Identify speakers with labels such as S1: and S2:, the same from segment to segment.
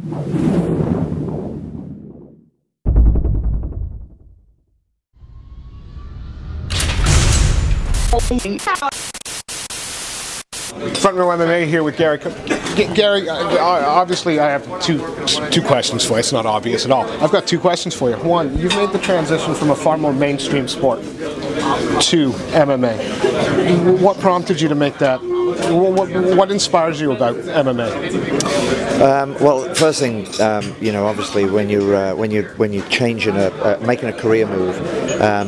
S1: Front Row MMA here with Garry Cook. Garry, obviously I have two questions for you. It's not obvious at all. I've got two questions for you. One, you've made the transition from a far more mainstream sport to MMA. What prompted you to make that? What inspires you about MMA?
S2: Well, first thing, obviously when you're changing making a career move,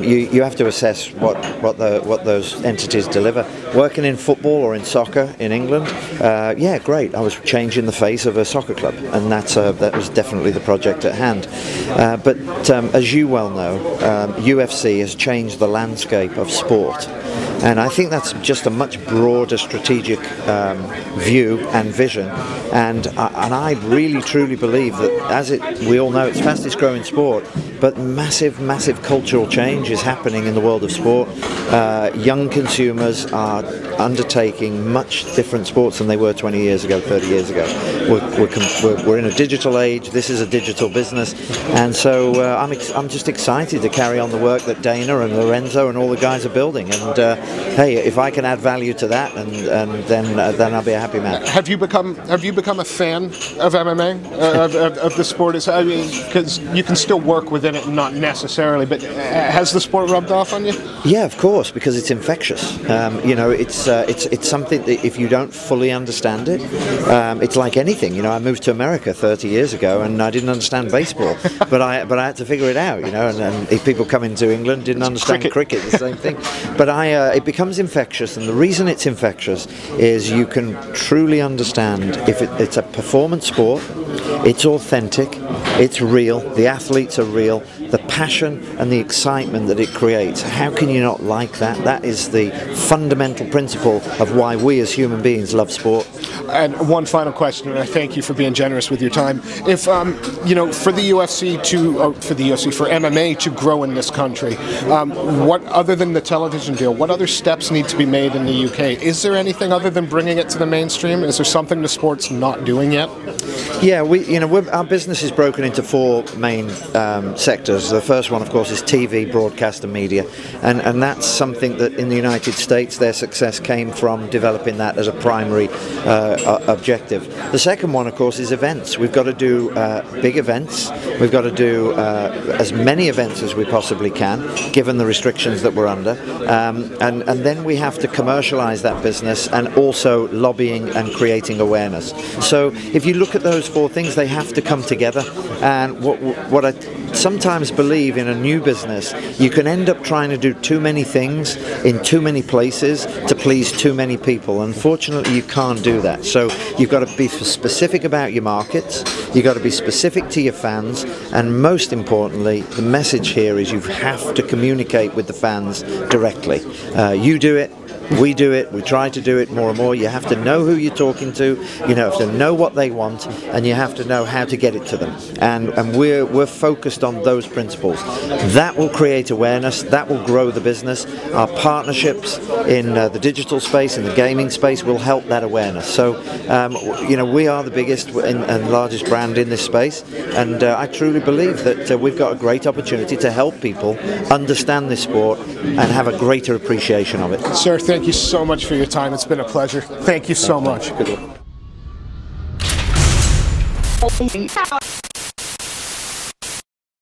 S2: you have to assess what those entities deliver. Working in football or in soccer in England, yeah, great. I was changing the face of a soccer club, and that was definitely the project at hand. But as you well know, UFC has changed the landscape of sport. And I think that's just a much broader strategic view and vision, and I really truly believe that we all know it's fastest growing sport, but massive cultural change is happening in the world of sport. Young consumers are undertaking much different sports than they were 20 years ago, 30 years ago. We're in a digital age. This is a digital business, and so I'm just excited to carry on the work that Dana and Lorenzo and all the guys are building. And hey, if I can add value to that, and then I'll be a happy man. Have you become
S1: a fan of MMA, of the sport? I mean, because you can still work within it, not necessarily, but has the sport rubbed off on you?
S2: Yeah, of course, because it's infectious. It's something that if you don't fully understand it, it's like anything. I moved to America 30 years ago and I didn't understand baseball, but I had to figure it out. And if people come into England didn't understand cricket, the same thing. But it becomes infectious, and the reason it's infectious is you can truly understand if it's a performance sport, it's authentic, it's real, the athletes are real, the passion and the excitement that it creates. How can you not like that? That is the fundamental principle of why we as human beings love sport.
S1: And one final question, and I thank you for being generous with your time. If for the UFC for MMA to grow in this country, what other than the television deal, what other steps need to be made in the UK? Is there anything other than bringing it to the mainstream? Is there something the sport's not doing yet?
S2: Yeah, our business is broken into four main sectors. The first one, of course, is TV, broadcast and media, and that's something that in the United States their success came from developing that as a primary objective. The second one, of course, is events. We've got to do big events. We've got to do as many events as we possibly can, given the restrictions that we're under, and then we have to commercialize that business, and also lobbying and creating awareness. So if you look at those four things, they have to come together. And what I sometimes believe in a new business, you can end up trying to do too many things in too many places to please too many people. Unfortunately, you can't do that. So you've got to be specific about your markets, you've got to be specific to your fans, and most importantly, the message here is you have to communicate with the fans directly. You do it, we do it, we try to do it more and more. You have to know who you're talking to, you have to know what they want, and you have to know how to get it to them. And we're focused on those principles. That will create awareness, that will grow the business. Our partnerships in the digital space, in the gaming space, will help that awareness. So, we are the biggest and largest brand in this space, and I truly believe that we've got a great opportunity to help people understand this sport and have a greater appreciation of it.
S1: Sir, thank you so much for your time. It's been a pleasure. Thank you so much.
S2: Good luck.